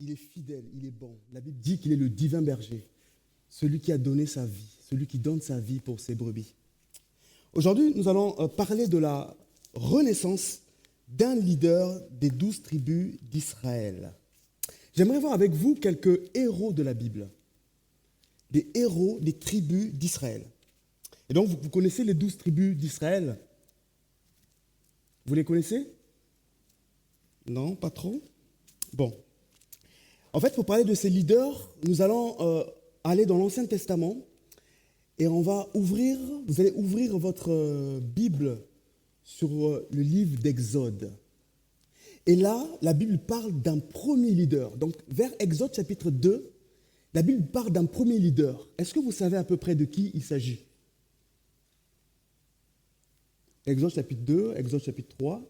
il est fidèle, il est bon. La Bible dit qu'il est le divin berger, celui qui a donné sa vie, celui qui donne sa vie pour ses brebis. Aujourd'hui, nous allons parler de la renaissance d'un leader des 12 tribus d'Israël. J'aimerais voir avec vous quelques héros de la Bible, des héros des tribus d'Israël. Et donc, vous connaissez les 12 tribus d'Israël? Vous les connaissez? Non, pas trop? Bon. En fait, pour parler de ces leaders, nous allons aller dans l'Ancien Testament et vous allez ouvrir votre Bible sur le livre d'Exode. Et là, la Bible parle d'un premier leader. Donc, vers Exode chapitre 2, la Bible parle d'un premier leader. Est-ce que vous savez à peu près de qui il s'agit? Exode chapitre 2, Exode chapitre 3.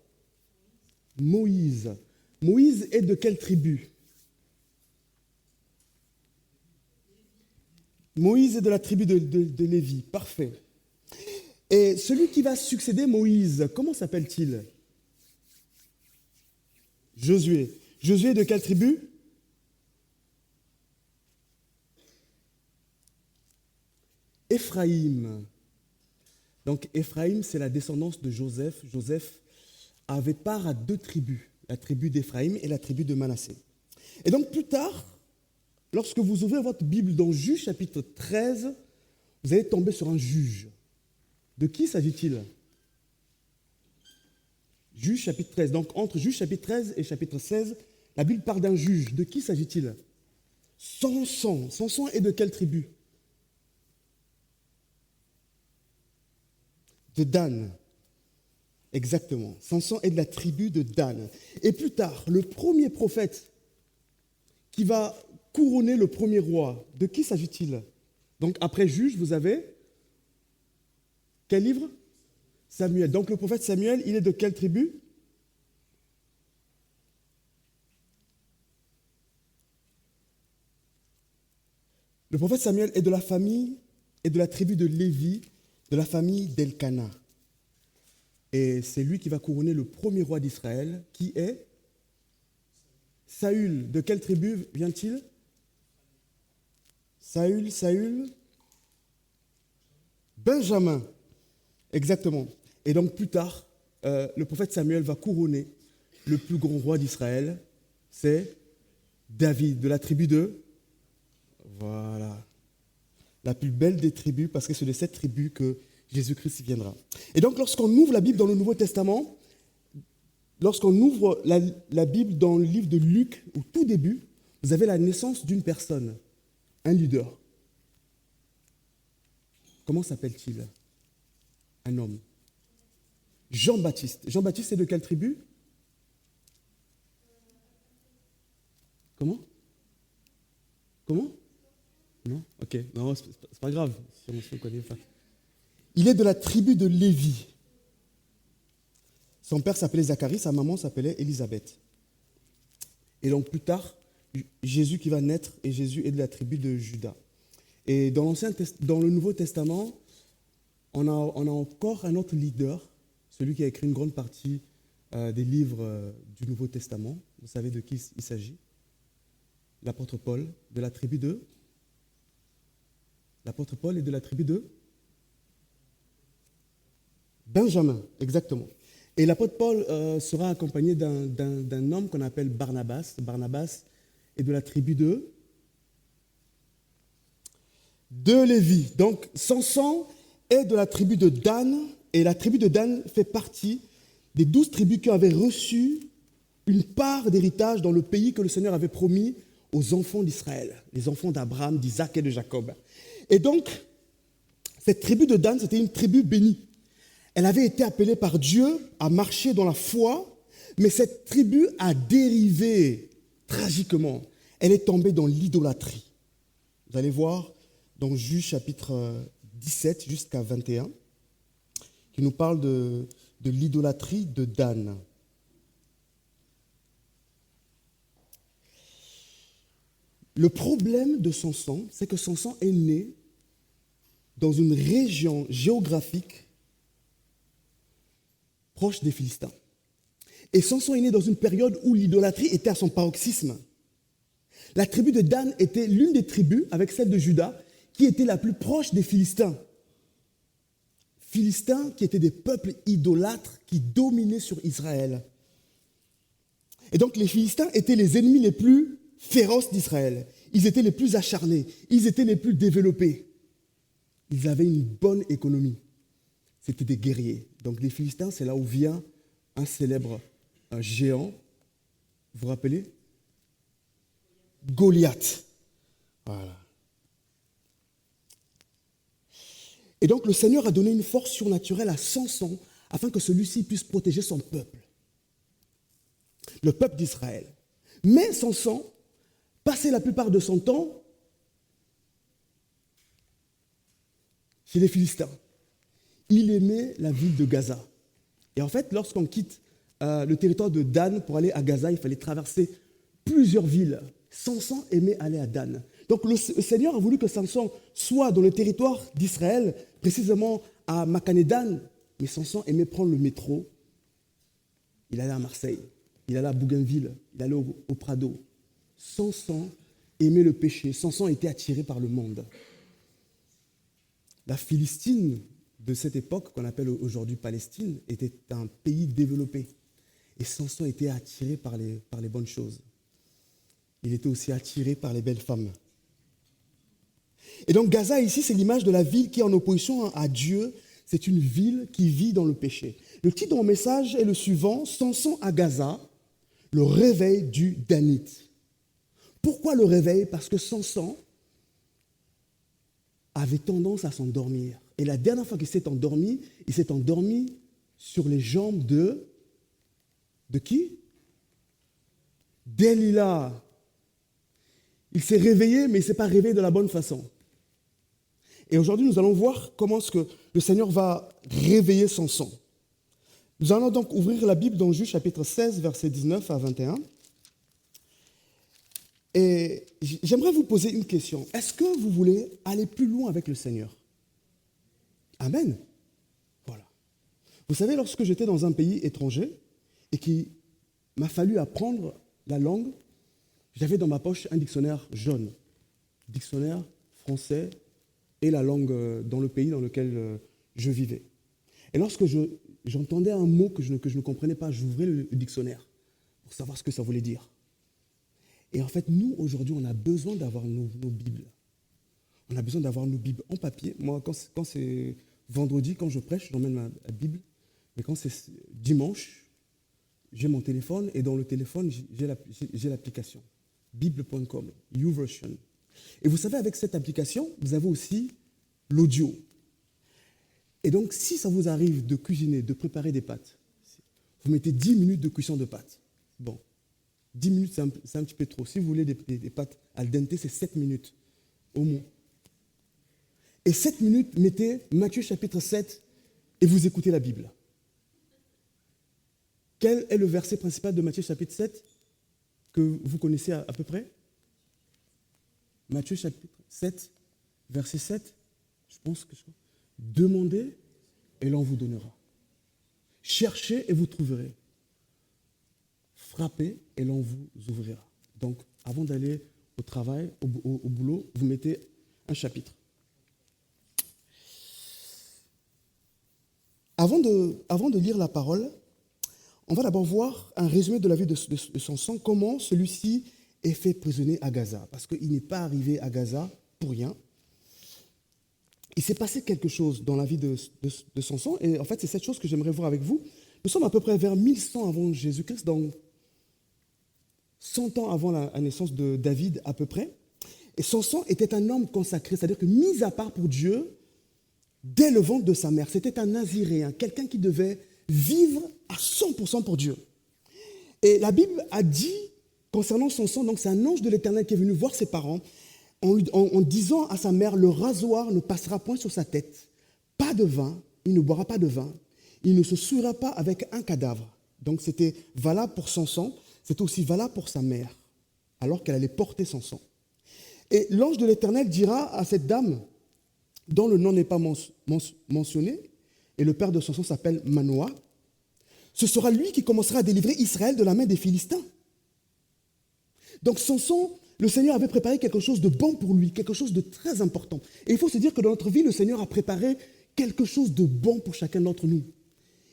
Moïse. Moïse est de quelle tribu? Moïse est de la tribu de Lévi. Parfait. Et celui qui va succéder Moïse, comment s'appelle-t-il? Josué. Josué est de quelle tribu? Éphraïm. Donc Éphraïm, c'est la descendance de Joseph. Joseph avait part à 2 tribus, la tribu d'Éphraïm et la tribu de Manassé. Et donc plus tard, lorsque vous ouvrez votre Bible dans Juge chapitre 13, vous allez tomber sur un juge. De qui s'agit-il? Juge chapitre 13. Donc entre Juge chapitre 13 et chapitre 16, la Bible parle d'un juge. De qui s'agit-il? Samson. Samson est de quelle tribu? De Dan. Exactement. Samson est de la tribu de Dan. Et plus tard, le premier prophète qui va couronner le premier roi, de qui s'agit-il? Donc après Juge, vous avez quel livre? Samuel. Donc le prophète Samuel, il est de quelle tribu? Le prophète Samuel est de la famille et de la tribu de Lévi, de la famille d'Elkana. Et c'est lui qui va couronner le premier roi d'Israël, qui est Saül. De quelle tribu vient-il? Saül, Benjamin. Exactement. Et donc plus tard, le prophète Samuel va couronner le plus grand roi d'Israël, c'est David, de la tribu de... Voilà. La plus belle des tribus, parce que c'est de cette tribu que Jésus-Christ viendra. Et donc lorsqu'on ouvre la Bible dans le Nouveau Testament, lorsqu'on ouvre la Bible dans le livre de Luc, au tout début, vous avez la naissance d'une personne, un leader. Comment s'appelle-t-il? Un homme. Jean-Baptiste. Jean-Baptiste est de quelle tribu? Comment? Non? Ok, non, c'est pas grave, si on ne connaît pas. Il est de la tribu de Lévi. Son père s'appelait Zacharie, sa maman s'appelait Élisabeth. Et donc plus tard, Jésus qui va naître, et Jésus est de la tribu de Juda. Et dans le Nouveau Testament, on a encore un autre leader, celui qui a écrit une grande partie des livres du Nouveau Testament. Vous savez de qui il s'agit? L'apôtre Paul, de la tribu de... L'apôtre Paul est de la tribu de Benjamin, exactement. Et l'apôtre Paul sera accompagné d'un homme qu'on appelle Barnabas. Barnabas est de la tribu de Lévi. Donc Samson est de la tribu de Dan, et la tribu de Dan fait partie des 12 tribus qui avaient reçu une part d'héritage dans le pays que le Seigneur avait promis aux enfants d'Israël, les enfants d'Abraham, d'Isaac et de Jacob. Et donc, cette tribu de Dan, c'était une tribu bénie. Elle avait été appelée par Dieu à marcher dans la foi, mais cette tribu a dérivé tragiquement. Elle est tombée dans l'idolâtrie. Vous allez voir dans Juge chapitre 17 jusqu'à 21, qui nous parle de l'idolâtrie de Dan. Le problème de Samson, c'est que Samson est né dans une région géographique proche des Philistins. Et Samson est né dans une période où l'idolâtrie était à son paroxysme. La tribu de Dan était l'une des tribus, avec celle de Juda, qui était la plus proche des Philistins. Philistins qui étaient des peuples idolâtres qui dominaient sur Israël. Et donc les Philistins étaient les ennemis les plus féroces d'Israël. Ils étaient les plus acharnés, ils étaient les plus développés. Ils avaient une bonne économie. C'était des guerriers. Donc les Philistins, c'est là où vient un célèbre géant. Vous vous rappelez? Goliath. Voilà. Et donc le Seigneur a donné une force surnaturelle à Samson afin que celui-ci puisse protéger son peuple, le peuple d'Israël. Mais Samson passait la plupart de son temps chez les Philistins. Il aimait la ville de Gaza. Et en fait, lorsqu'on quitte le territoire de Dan pour aller à Gaza, il fallait traverser plusieurs villes. Samson aimait aller à Dan. Donc le Seigneur a voulu que Samson soit dans le territoire d'Israël, précisément à Makanedan. Mais Samson aimait prendre le métro. Il allait à Marseille, il allait à Bougainville, il allait au Prado. Samson aimait le péché. Samson était attiré par le monde. La Philistine de cette époque, qu'on appelle aujourd'hui Palestine, était un pays développé. Et Samson était attiré par les bonnes choses. Il était aussi attiré par les belles femmes. Et donc Gaza ici, c'est l'image de la ville qui est en opposition à Dieu. C'est une ville qui vit dans le péché. Le titre de mon message est le suivant: Samson à Gaza, le réveil du Danite. Pourquoi le réveil? Parce que Samson avait tendance à s'endormir. Et la dernière fois qu'il s'est endormi, il s'est endormi sur les jambes de qui? Delilah. Il s'est réveillé, mais il ne s'est pas réveillé de la bonne façon. Et aujourd'hui, nous allons voir comment est-ce que le Seigneur va réveiller Samson. Nous allons donc ouvrir la Bible dans Juge chapitre 16, versets 19 à 21. Et j'aimerais vous poser une question. Est-ce que vous voulez aller plus loin avec le Seigneur? Amen. Voilà. Vous savez, lorsque j'étais dans un pays étranger et qu'il m'a fallu apprendre la langue, j'avais dans ma poche un dictionnaire jaune. Dictionnaire français et la langue dans le pays dans lequel je vivais. Et lorsque j'entendais un mot que je ne comprenais pas, j'ouvrais le dictionnaire pour savoir ce que ça voulait dire. Et en fait, nous, aujourd'hui, on a besoin d'avoir nos Bibles. On a besoin d'avoir nos Bibles en papier. Moi, quand c'est vendredi, quand je prêche, j'emmène ma Bible. Mais quand c'est dimanche, j'ai mon téléphone et dans le téléphone, j'ai l'application. Bible.com, YouVersion. Et vous savez, avec cette application, vous avez aussi l'audio. Et donc, si ça vous arrive de cuisiner, de préparer des pâtes, vous mettez 10 minutes de cuisson de pâtes. Bon, 10 minutes, c'est un petit peu trop. Si vous voulez des pâtes al dente, c'est 7 minutes au moins. Et 7 minutes, mettez Matthieu chapitre 7 et vous écoutez la Bible. Quel est le verset principal de Matthieu chapitre 7 que vous connaissez à peu près? Matthieu chapitre 7, verset 7, je pense que demandez et l'on vous donnera. Cherchez et vous trouverez. Frappez et l'on vous ouvrira. Donc, avant d'aller au travail, au boulot, vous mettez un chapitre. Avant de lire la parole, on va d'abord voir un résumé de la vie de Samson, comment celui-ci est fait prisonnier à Gaza. Parce qu'il n'est pas arrivé à Gaza pour rien. Il s'est passé quelque chose dans la vie de Samson, et en fait, c'est cette chose que j'aimerais voir avec vous. Nous sommes à peu près vers 1100 avant Jésus-Christ, donc 100 ans avant la naissance de David à peu près. Et Samson était un homme consacré, c'est-à-dire que mis à part pour Dieu, dès le ventre de sa mère, c'était un naziréen, quelqu'un qui devait vivre à 100% pour Dieu. Et la Bible a dit, concernant Samson, donc c'est un ange de l'Éternel qui est venu voir ses parents, en disant à sa mère, le rasoir ne passera point sur sa tête, pas de vin, il ne boira pas de vin, il ne se souillera pas avec un cadavre. Donc c'était valable pour Samson, c'était aussi valable pour sa mère, alors qu'elle allait porter Samson. Et l'ange de l'Éternel dira à cette dame, dont le nom n'est pas mentionné, et le père de Samson s'appelle Manoah, ce sera lui qui commencera à délivrer Israël de la main des Philistins. Donc Samson le Seigneur avait préparé quelque chose de bon pour lui, quelque chose de très important. Et il faut se dire que dans notre vie, le Seigneur a préparé quelque chose de bon pour chacun d'entre nous.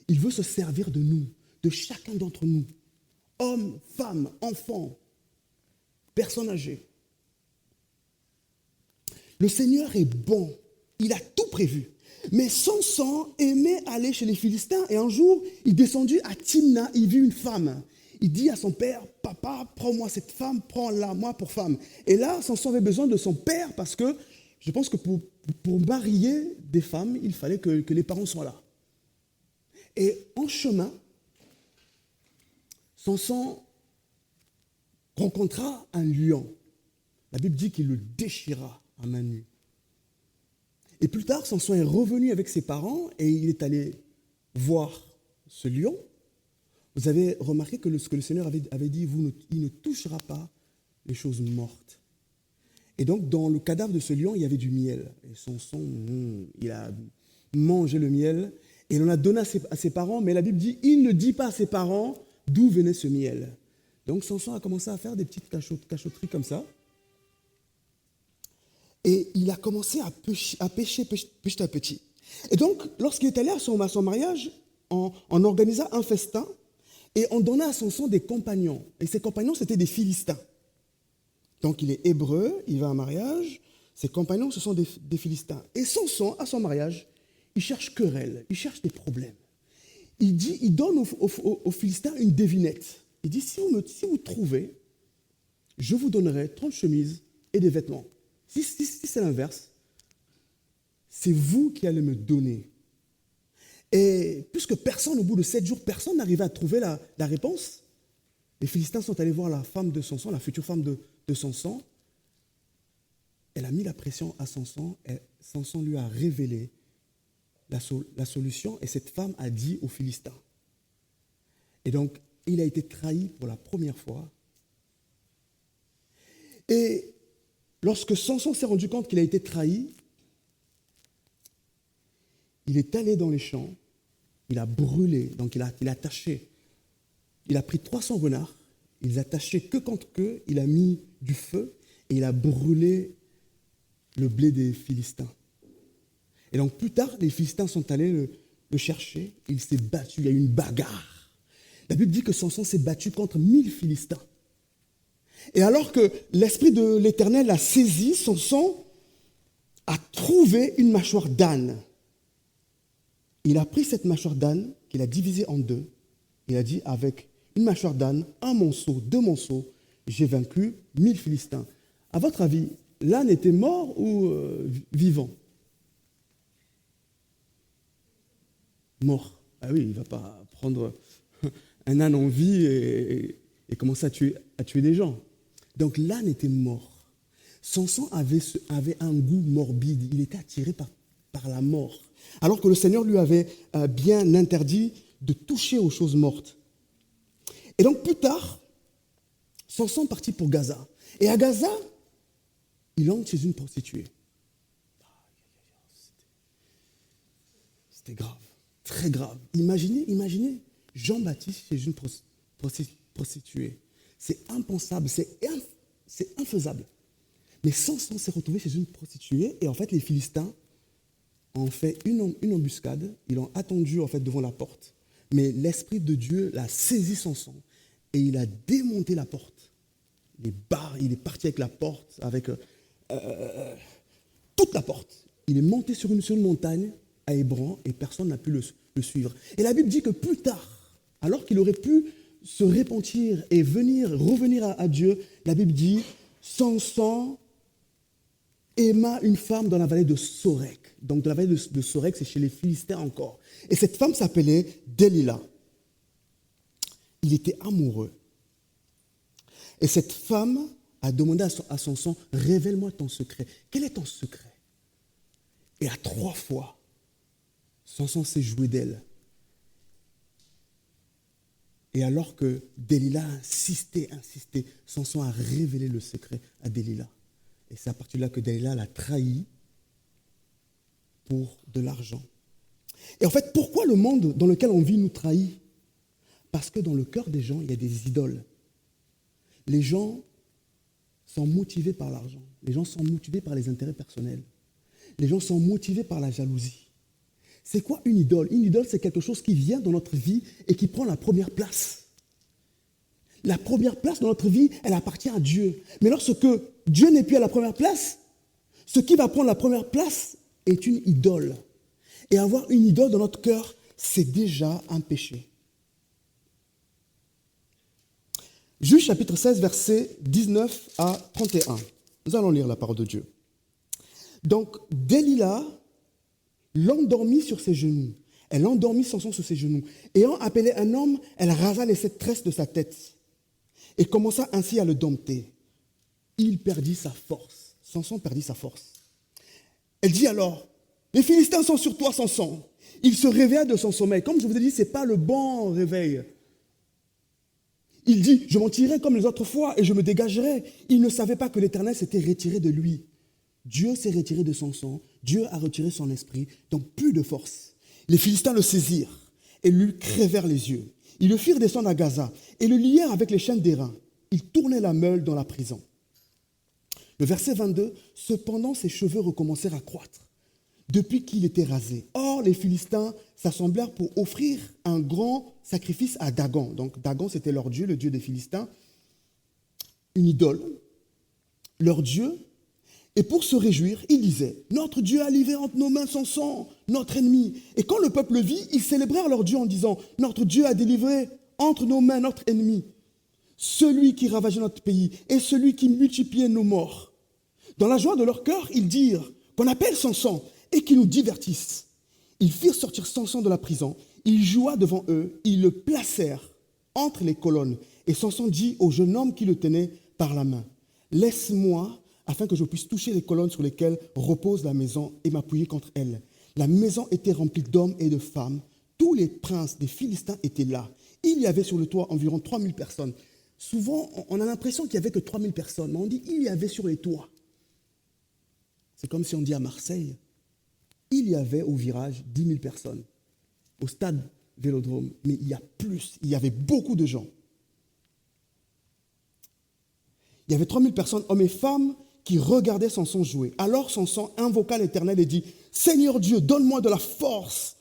Il veut se servir de nous, de chacun d'entre nous. Hommes, femmes, enfants, personnes âgées. Le Seigneur est bon. Il a tout prévu. Mais Samson aimait aller chez les Philistins. Et un jour, il descendit à Timna, il vit une femme. Il dit à son père, papa, prends-moi cette femme, prends-la moi pour femme. Et là, Samson avait besoin de son père parce que je pense que pour marier des femmes, il fallait que les parents soient là. Et en chemin, Samson rencontra un lion. La Bible dit qu'il le déchira à main nue. Et plus tard, Samson est revenu avec ses parents et il est allé voir ce lion. Vous avez remarqué que ce que le Seigneur avait dit, il ne touchera pas les choses mortes. Et donc, dans le cadavre de ce lion, il y avait du miel. Et Samson, il a mangé le miel et il en a donné à ses parents. Mais la Bible dit, il ne dit pas à ses parents d'où venait ce miel. Donc, Samson a commencé à faire des petites cachotteries comme ça. Et il a commencé à pêcher petit à petit. Et donc, lorsqu'il est allé à son mariage, on organisa un festin et on donna à Samson des compagnons. Et ces compagnons, c'était des Philistins. Donc, il est hébreu, il va à un mariage. Ses compagnons, ce sont des Philistins. Et Samson, à son mariage, il cherche querelle, il cherche des problèmes. Il donne aux Philistins une devinette. Il dit, si vous trouvez, je vous donnerai 30 chemises et des vêtements. Si c'est l'inverse, c'est vous qui allez me donner. Et puisque personne, au bout de 7 jours, personne n'arrivait à trouver la réponse, les Philistins sont allés voir la femme de Samson, la future femme de Samson. Elle a mis la pression à Samson et Samson lui a révélé la solution et cette femme a dit aux Philistins. Et donc, il a été trahi pour la première fois. Et lorsque Samson s'est rendu compte qu'il a été trahi, il est allé dans les champs, il a brûlé, donc il a taché. Il a pris 300 renards, il les a tachés queue contre queue, il a mis du feu et il a brûlé le blé des Philistins. Et donc plus tard, les Philistins sont allés le chercher, il s'est battu, il y a eu une bagarre. La Bible dit que Samson s'est battu contre 1000 Philistins. Et alors que l'Esprit de l'Éternel a saisi, Samson a trouvé une mâchoire d'âne. Il a pris cette mâchoire d'âne, qu'il a divisée en deux. Il a dit, avec une mâchoire d'âne, un monceau, 2 monceaux, j'ai vaincu 1000 Philistins. À votre avis, l'âne était mort ou vivant? Mort. Ah oui, il ne va pas prendre un âne en vie et commencer à tuer des gens. Donc l'âne était mort. Samson avait un goût morbide. Il était attiré par la mort. Alors que le Seigneur lui avait bien interdit de toucher aux choses mortes. Et donc plus tard, Samson partit pour Gaza. Et à Gaza, il entre chez une prostituée. C'était grave, très grave. Imaginez Jean-Baptiste chez une prostituée. C'est impensable, c'est infaisable. Mais Samson s'est retrouvé chez une prostituée et en fait les Philistins ont fait une embuscade. Ils l'ont attendu en fait devant la porte. Mais l'Esprit de Dieu l'a saisi Samson et il a démonté la porte. Les barres, il est parti avec la porte, avec toute la porte. Il est monté sur une montagne à Hébron et personne n'a pu le suivre. Et la Bible dit que plus tard, alors qu'il aurait pu se repentir et revenir à Dieu, la Bible dit, Samson aima une femme dans la vallée de Sorek. Donc dans la vallée de Sorek, c'est chez les Philistins encore. Et cette femme s'appelait Delilah. Il était amoureux. Et cette femme a demandé à Samson, révèle-moi ton secret. Quel est ton secret? Et à 3 fois, Samson s'est joué d'elle. Et alors que Delilah a insisté, Samson a révélé le secret à Delilah. Et c'est à partir de là que Delilah l'a trahi pour de l'argent. Et en fait, pourquoi le monde dans lequel on vit nous trahit? Parce que dans le cœur des gens, il y a des idoles. Les gens sont motivés par l'argent. Les gens sont motivés par les intérêts personnels. Les gens sont motivés par la jalousie. C'est quoi une idole? Une idole, c'est quelque chose qui vient dans notre vie et qui prend la première place. La première place dans notre vie, elle appartient à Dieu. Mais lorsque Dieu n'est plus à la première place, ce qui va prendre la première place est une idole. Et avoir une idole dans notre cœur, c'est déjà un péché. Juge chapitre 16, versets 19 à 31. Nous allons lire la parole de Dieu. Donc, Delilah l'endormit sur ses genoux. Elle endormit Samson sur ses genoux. Ayant appelé un homme, elle rasa les 7 tresses de sa tête et commença ainsi à le dompter. Il perdit sa force. Samson perdit sa force. Elle dit alors, les Philistins sont sur toi, Samson. Il se réveilla de son sommeil. Comme je vous ai dit, ce n'est pas le bon réveil. Il dit, je m'en tirerai comme les autres fois et je me dégagerai. Il ne savait pas que l'Éternel s'était retiré de lui. Dieu s'est retiré de Samson. Dieu a retiré son esprit, donc plus de force. Les Philistins le saisirent et lui crevèrent les yeux. Ils le firent descendre à Gaza et le lièrent avec les chaînes d'airain. Ils tournaient la meule dans la prison. Le verset 22, cependant ses cheveux recommencèrent à croître depuis qu'il était rasé. Or, les Philistins s'assemblèrent pour offrir un grand sacrifice à Dagon. Donc, Dagon, c'était leur dieu, le dieu des Philistins, une idole, leur dieu. Et pour se réjouir, ils disaient, notre Dieu a livré entre nos mains Samson, notre ennemi. Et quand le peuple le vit, ils célébrèrent leur Dieu en disant, notre Dieu a délivré entre nos mains notre ennemi, celui qui ravageait notre pays et celui qui multipliait nos morts. Dans la joie de leur cœur, ils dirent qu'on appelle Samson et qu'il nous divertisse. Ils firent sortir Samson de la prison. Il joua devant eux. Ils le placèrent entre les colonnes. Et Samson dit au jeune homme qui le tenait par la main, laisse-moi afin que je puisse toucher les colonnes sur lesquelles repose la maison et m'appuyer contre elles. La maison était remplie d'hommes et de femmes. Tous les princes des Philistins étaient là. Il y avait sur le toit environ 3000 personnes. Souvent, on a l'impression qu'il n'y avait que 3000 personnes, mais on dit il y avait sur les toits. C'est comme si on dit à Marseille, il y avait au virage 10 000 personnes, au stade Vélodrome, mais il y a plus, il y avait beaucoup de gens. Il y avait 3000 personnes, hommes et femmes, qui regardaient Samson jouer. Alors Samson invoqua l'Éternel et dit, Seigneur Dieu, donne-moi de la force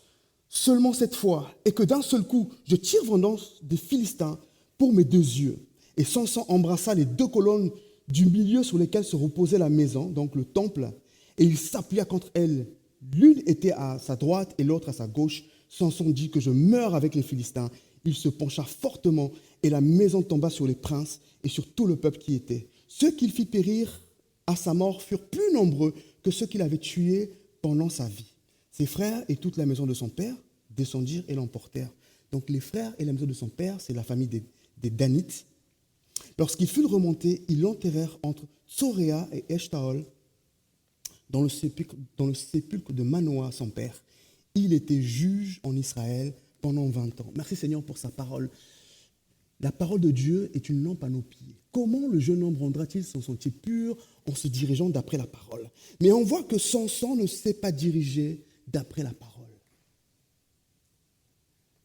seulement cette fois, et que d'un seul coup, je tire vengeance des Philistins pour mes 2 yeux. Et Samson embrassa les 2 colonnes du milieu sur lesquelles se reposait la maison, donc le temple, et il s'appuya contre elles. L'une était à sa droite et l'autre à sa gauche. Samson dit que je meurs avec les Philistins. Il se pencha fortement et la maison tomba sur les princes et sur tout le peuple qui était. Ceux qu'il fit périr à sa mort furent plus nombreux que ceux qu'il avait tués pendant sa vie. Ses frères et toute la maison de son père descendirent et l'emportèrent. Donc les frères et la maison de son père, c'est la famille des Danites. Lorsqu'ils furent remontés, ils l'enterrèrent entre Tsoréa et Eshtaol, dans le sépulcre de Manoah, son père. Il était juge en Israël pendant 20 ans. Merci Seigneur pour sa parole. La parole de Dieu est une lampe à nos pieds. Comment le jeune homme rendra-t-il son sentier pur en se dirigeant d'après la parole? Mais on voit que Samson ne s'est pas dirigé d'après la parole.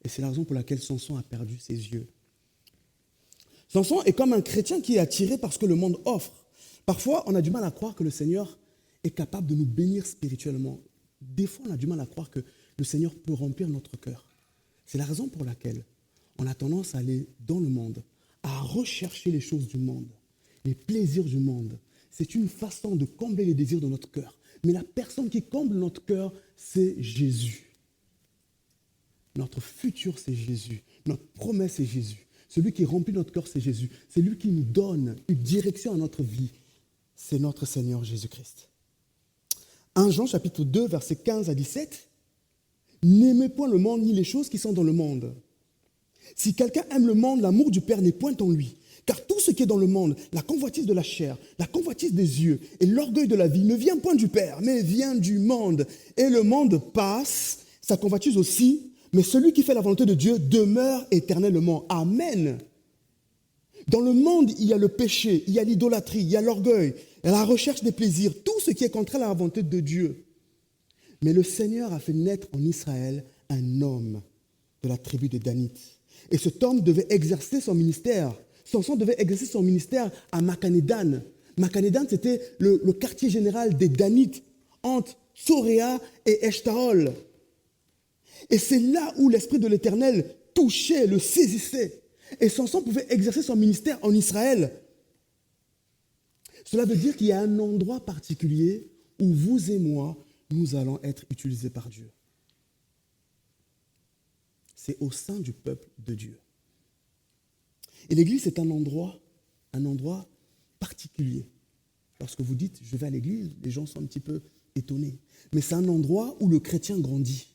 Et c'est la raison pour laquelle Samson a perdu ses yeux. Samson est comme un chrétien qui est attiré par ce que le monde offre. Parfois, on a du mal à croire que le Seigneur est capable de nous bénir spirituellement. Des fois, on a du mal à croire que le Seigneur peut remplir notre cœur. C'est la raison pour laquelle on a tendance à aller dans le monde, à rechercher les choses du monde, les plaisirs du monde. C'est une façon de combler les désirs de notre cœur. Mais la personne qui comble notre cœur, c'est Jésus. Notre futur, c'est Jésus. Notre promesse, c'est Jésus. Celui qui remplit notre cœur, c'est Jésus. C'est lui qui nous donne une direction à notre vie. C'est notre Seigneur Jésus-Christ. 1 Jean chapitre 2, versets 15 à 17. N'aimez point le monde ni les choses qui sont dans le monde. Si quelqu'un aime le monde, l'amour du Père n'est point en lui. Car tout ce qui est dans le monde, la convoitise de la chair, la convoitise des yeux et l'orgueil de la vie ne vient point du Père, mais vient du monde. Et le monde passe, sa convoitise aussi, mais celui qui fait la volonté de Dieu demeure éternellement. Amen. Dans le monde, il y a le péché, il y a l'idolâtrie, il y a l'orgueil, il y a la recherche des plaisirs, tout ce qui est contraire à la volonté de Dieu. Mais le Seigneur a fait naître en Israël un homme de la tribu des Danites. Et cet homme devait exercer son ministère. Samson devait exercer son ministère à Makanédan. Maccanédan, c'était le quartier général des Danites entre Tsoréa et Eshtaol. Et c'est là où l'Esprit de l'Éternel touchait, le saisissait. Et Samson pouvait exercer son ministère en Israël. Cela veut dire qu'il y a un endroit particulier où vous et moi, nous allons être utilisés par Dieu. C'est au sein du peuple de Dieu. Et l'église est un endroit particulier. Lorsque vous dites, je vais à l'église, les gens sont un petit peu étonnés. Mais c'est un endroit où le chrétien grandit,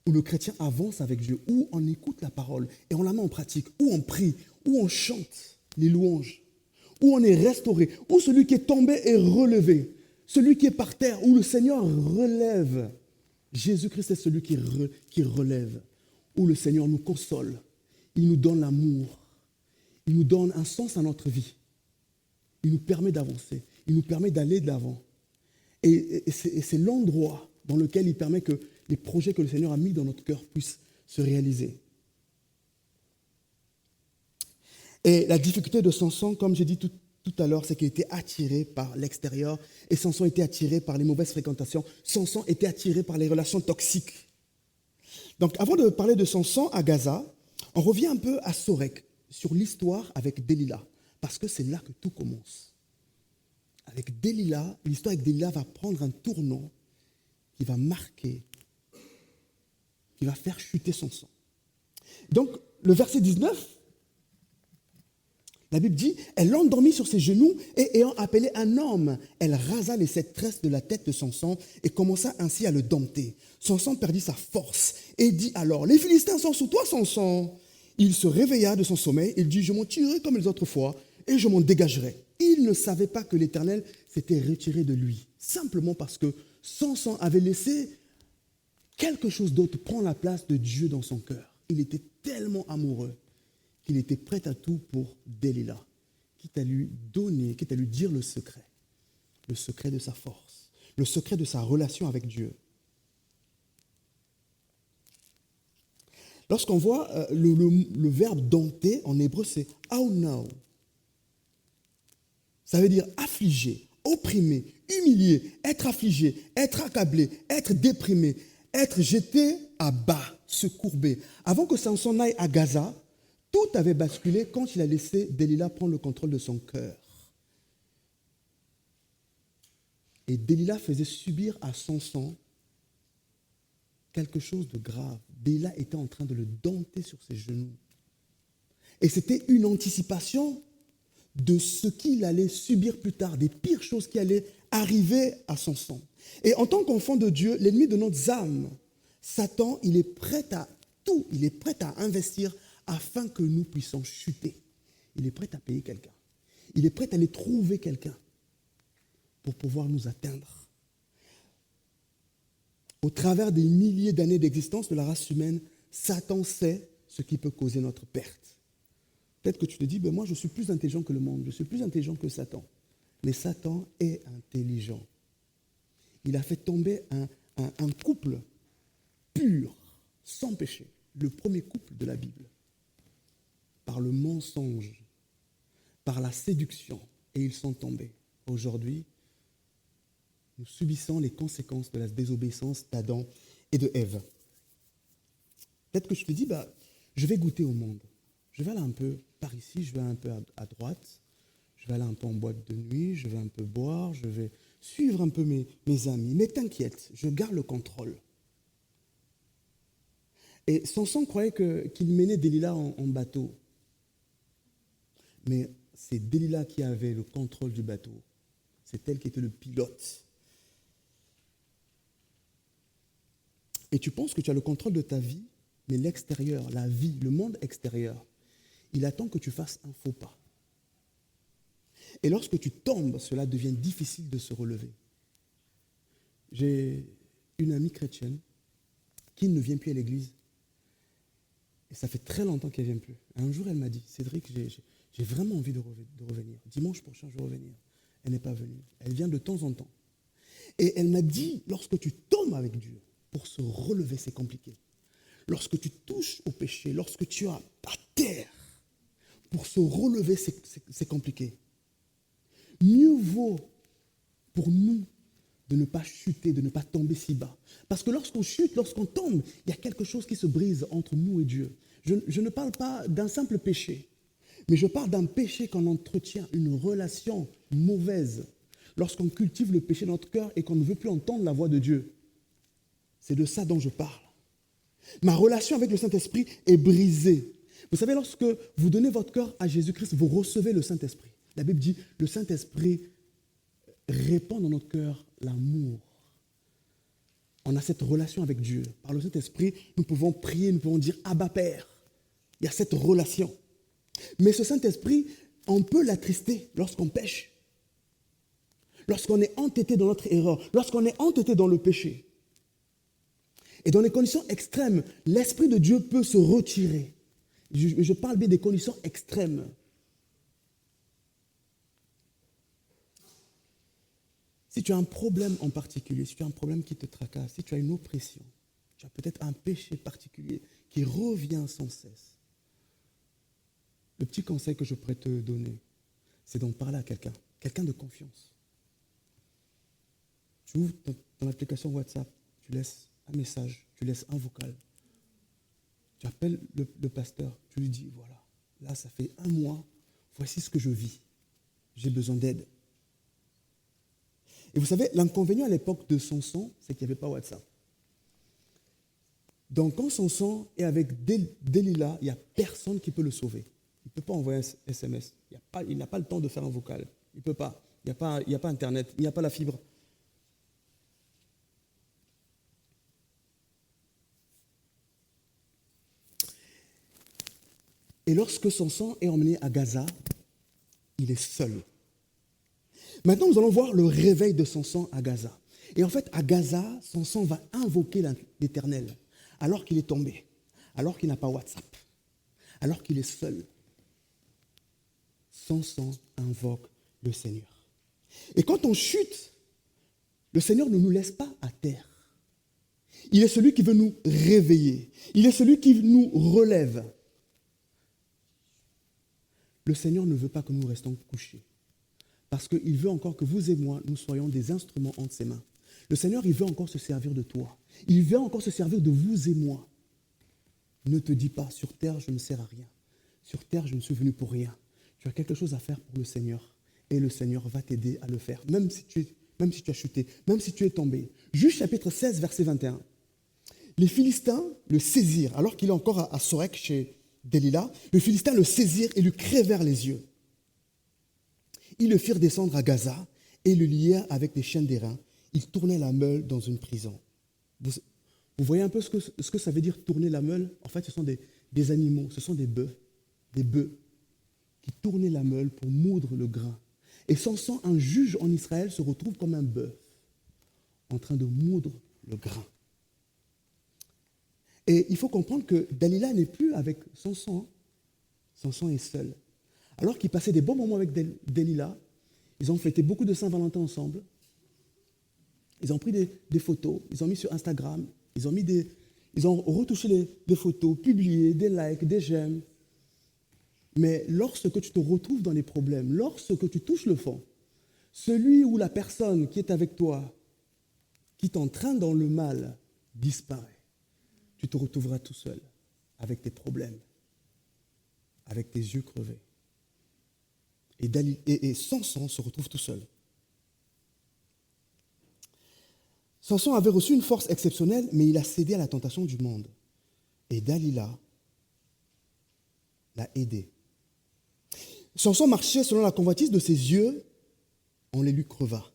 où le chrétien avance avec Dieu, où on écoute la parole et on la met en pratique, où on prie, où on chante les louanges, où on est restauré, où celui qui est tombé est relevé, celui qui est par terre, où le Seigneur relève. Jésus-Christ est celui qui relève, où le Seigneur nous console, il nous donne l'amour, il nous donne un sens à notre vie, il nous permet d'avancer, il nous permet d'aller de l'avant. Et c'est l'endroit dans lequel il permet que les projets que le Seigneur a mis dans notre cœur puissent se réaliser. Et la difficulté de Samson, comme j'ai dit tout à l'heure, c'est qu'il était attiré par l'extérieur et Samson était attiré par les mauvaises fréquentations. Samson était attiré par les relations toxiques. Donc, avant de parler de Samson à Gaza, on revient un peu à Sorek, sur l'histoire avec Delilah, parce que c'est là que tout commence. Avec Delilah, l'histoire avec Delilah va prendre un tournant qui va marquer, qui va faire chuter Samson. Donc, le verset 19, la Bible dit, elle l'endormit sur ses genoux et ayant appelé un homme, elle rasa les 7 tresses de la tête de Samson et commença ainsi à le dompter. Samson perdit sa force et dit alors, les Philistins sont sous toi, Samson. Il se réveilla de son sommeil, il dit, je m'en tirerai comme les autres fois et je m'en dégagerai. Il ne savait pas que l'Éternel s'était retiré de lui, simplement parce que Samson avait laissé quelque chose d'autre prendre la place de Dieu dans son cœur. Il était tellement amoureux qu'il était prêt à tout pour Delilah, quitte à lui donner, quitte à lui dire le secret de sa force, le secret de sa relation avec Dieu. Lorsqu'on voit le verbe dompter en hébreu, c'est aunao. Ça veut dire affligé, opprimé, humilié, être affligé, être accablé, être déprimé, être jeté à bas, se courber. Avant que Samson aille à Gaza, tout avait basculé quand il a laissé Delilah prendre le contrôle de son cœur. Et Delilah faisait subir à Samson quelque chose de grave. Delilah était en train de le dompter sur ses genoux. Et c'était une anticipation de ce qu'il allait subir plus tard, des pires choses qui allaient arriver à Samson. Et en tant qu'enfant de Dieu, l'ennemi de notre âme, Satan, il est prêt à tout, il est prêt à investir afin que nous puissions chuter. Il est prêt à payer quelqu'un. Il est prêt à aller trouver quelqu'un pour pouvoir nous atteindre. Au travers des milliers d'années d'existence de la race humaine, Satan sait ce qui peut causer notre perte. Peut-être que tu te dis, ben moi je suis plus intelligent que le monde, je suis plus intelligent que Satan. Mais Satan est intelligent. Il a fait tomber un couple pur, sans péché, le premier couple de la Bible, par le mensonge, par la séduction, et ils sont tombés. Aujourd'hui, nous subissons les conséquences de la désobéissance d'Adam et de Ève. Peut-être que je te dis, je vais goûter au monde. Je vais aller un peu par ici, je vais un peu à droite, je vais aller un peu en boîte de nuit, je vais un peu boire, je vais suivre un peu mes amis. Mais t'inquiète, je garde le contrôle. Et Samson croyait qu'il menait Delilah en bateau. Mais c'est Delilah qui avait le contrôle du bateau. C'est elle qui était le pilote. Et tu penses que tu as le contrôle de ta vie, mais l'extérieur, la vie, le monde extérieur, il attend que tu fasses un faux pas. Et lorsque tu tombes, cela devient difficile de se relever. J'ai une amie chrétienne qui ne vient plus à l'église. Et ça fait très longtemps qu'elle ne vient plus. Un jour, elle m'a dit, Cédric, j'ai vraiment envie de revenir. Dimanche prochain, je vais revenir. Elle n'est pas venue. Elle vient de temps en temps. Et elle m'a dit, lorsque tu tombes avec Dieu, pour se relever, c'est compliqué. Lorsque tu touches au péché, lorsque tu es à terre, pour se relever, c'est compliqué. Mieux vaut pour nous de ne pas chuter, de ne pas tomber si bas. Parce que lorsqu'on chute, lorsqu'on tombe, il y a quelque chose qui se brise entre nous et Dieu. Je ne parle pas d'un simple péché, mais je parle d'un péché qu'on entretient, une relation mauvaise. Lorsqu'on cultive le péché dans notre cœur et qu'on ne veut plus entendre la voix de Dieu. C'est de ça dont je parle. Ma relation avec le Saint-Esprit est brisée. Vous savez, lorsque vous donnez votre cœur à Jésus-Christ, vous recevez le Saint-Esprit. La Bible dit, le Saint-Esprit répand dans notre cœur l'amour. On a cette relation avec Dieu. Par le Saint-Esprit, nous pouvons prier, nous pouvons dire Abba Père. Il y a cette relation. Mais ce Saint-Esprit, on peut l'attrister lorsqu'on pêche. Lorsqu'on est entêté dans notre erreur, lorsqu'on est entêté dans le péché. Et dans les conditions extrêmes, l'Esprit de Dieu peut se retirer. Je parle bien des conditions extrêmes. Si tu as un problème en particulier, si tu as un problème qui te tracasse, si tu as une oppression, tu as peut-être un péché particulier qui revient sans cesse, le petit conseil que je pourrais te donner, c'est d'en parler à quelqu'un, quelqu'un de confiance. Tu ouvres ton application WhatsApp, tu laisses un message, tu laisses un vocal. Tu appelles le pasteur, tu lui dis, voilà, là ça fait 1 mois, voici ce que je vis. J'ai besoin d'aide. Et vous savez, l'inconvénient à l'époque de Samson, c'est qu'il n'y avait pas WhatsApp. Donc quand Samson est avec Delilah, il n'y a personne qui peut le sauver. Il ne peut pas envoyer un SMS. Il n'a pas le temps de faire un vocal. Il ne peut pas. Il n'y a pas Internet, il n'y a pas la fibre. Et lorsque Samson est emmené à Gaza, il est seul. Maintenant, nous allons voir le réveil de Samson à Gaza. Et en fait, à Gaza, Samson va invoquer l'Éternel alors qu'il est tombé, alors qu'il n'a pas WhatsApp, alors qu'il est seul. Samson invoque le Seigneur. Et quand on chute, le Seigneur ne nous laisse pas à terre. Il est celui qui veut nous réveiller. Il est celui qui nous relève. Le Seigneur ne veut pas que nous restions couchés. Parce qu'il veut encore que vous et moi, nous soyons des instruments entre ses mains. Le Seigneur, il veut encore se servir de toi. Il veut encore se servir de vous et moi. Ne te dis pas, sur terre, je ne sers à rien. Sur terre, je ne suis venu pour rien. Tu as quelque chose à faire pour le Seigneur. Et le Seigneur va t'aider à le faire, même si tu as chuté, même si tu es tombé. Juge chapitre 16, verset 21. Les Philistins le saisirent, alors qu'il est encore à Sorek chez Delilah. Les Philistins le saisirent et lui crevèrent les yeux. Ils le firent descendre à Gaza et le lièrent avec des chaînes d'airain. Ils tournaient la meule dans une prison. Vous voyez un peu ce que ça veut dire tourner la meule? En fait, ce sont des animaux, ce sont des bœufs qui tournaient la meule pour moudre le grain. Et Samson, un juge en Israël, se retrouve comme un bœuf en train de moudre le grain. Et il faut comprendre que Dalila n'est plus avec Samson. Samson est seul. Alors qu'ils passaient des bons moments avec Delilah, ils ont fêté beaucoup de Saint-Valentin ensemble. Ils ont pris des photos, ils ont mis sur Instagram, ils ont retouché des photos, publié des likes, des j'aime. Mais lorsque tu te retrouves dans les problèmes, lorsque tu touches le fond, celui ou la personne qui est avec toi, qui t'entraîne dans le mal, disparaît. Tu te retrouveras tout seul, avec tes problèmes, avec tes yeux crevés. Et Samson se retrouve tout seul. Samson avait reçu une force exceptionnelle, mais il a cédé à la tentation du monde. Et Dalila l'a aidé. Samson marchait selon la convoitise de ses yeux, on les lui creva.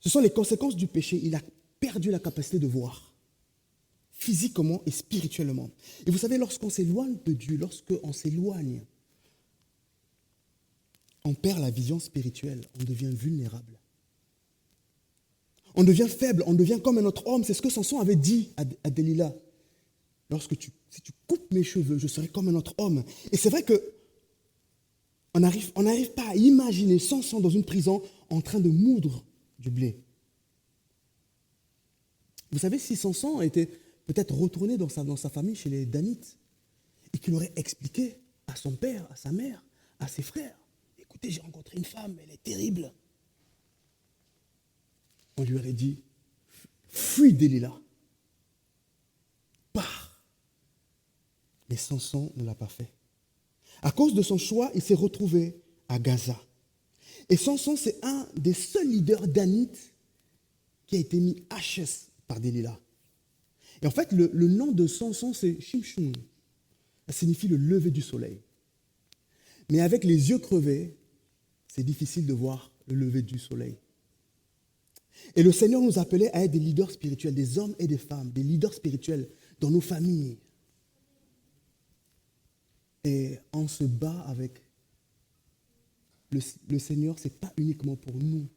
Ce sont les conséquences du péché. Il a perdu la capacité de voir, physiquement et spirituellement. Et vous savez, lorsqu'on s'éloigne de Dieu, lorsqu'on s'éloigne, on perd la vision spirituelle, on devient vulnérable. On devient faible, on devient comme un autre homme. C'est ce que Samson avait dit à Delilah. Si tu coupes mes cheveux, je serai comme un autre homme. Et c'est vrai qu'on n'arrive pas à imaginer Samson dans une prison en train de moudre du blé. Vous savez, si Samson était peut-être retourné dans sa famille chez les Danites et qu'il aurait expliqué à son père, à sa mère, à ses frères, écoutez, j'ai rencontré une femme, elle est terrible. On lui aurait dit, fuis Delilah, pars. Mais Samson ne l'a pas fait. À cause de son choix, il s'est retrouvé à Gaza. Et Samson, c'est un des seuls leaders danites qui a été mis HS par Delilah. Et en fait, le nom de Samson, c'est Shimshon. Ça signifie le lever du soleil. Mais avec les yeux crevés, c'est difficile de voir le lever du soleil. Et le Seigneur nous appelait à être des leaders spirituels, des hommes et des femmes, des leaders spirituels dans nos familles. Et on se bat avec le Seigneur, ce n'est pas uniquement pour nous.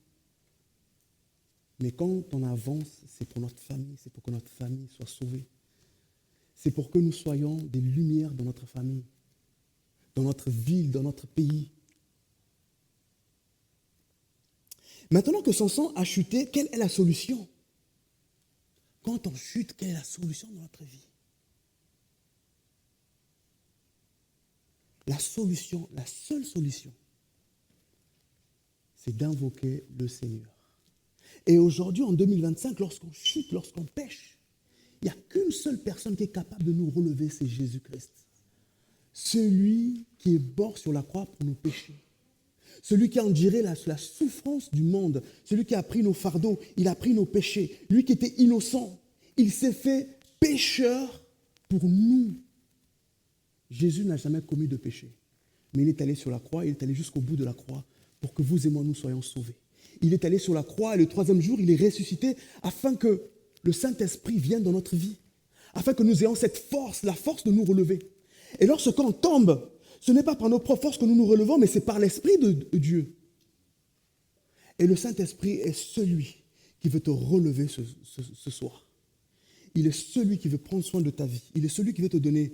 Mais quand on avance, c'est pour notre famille, c'est pour que notre famille soit sauvée. C'est pour que nous soyons des lumières dans notre famille, dans notre ville, dans notre pays. Maintenant que Samson a chuté, quelle est la solution? Quand on chute, quelle est la solution dans notre vie? La solution, la seule solution, c'est d'invoquer le Seigneur. Et aujourd'hui, en 2025, lorsqu'on chute, lorsqu'on pêche, il n'y a qu'une seule personne qui est capable de nous relever, c'est Jésus-Christ. Celui qui est mort sur la croix pour nos péchés. Celui qui a enduré la souffrance du monde. Celui qui a pris nos fardeaux, il a pris nos péchés. Lui qui était innocent, il s'est fait pécheur pour nous. Jésus n'a jamais commis de péché. Mais il est allé sur la croix, il est allé jusqu'au bout de la croix pour que vous et moi nous soyons sauvés. Il est allé sur la croix et le troisième jour, il est ressuscité afin que le Saint-Esprit vienne dans notre vie, afin que nous ayons cette force, la force de nous relever. Et lorsqu'on tombe, ce n'est pas par nos propres forces que nous nous relevons, mais c'est par l'Esprit de Dieu. Et le Saint-Esprit est celui qui veut te relever ce soir. Il est celui qui veut prendre soin de ta vie. Il est celui qui veut te donner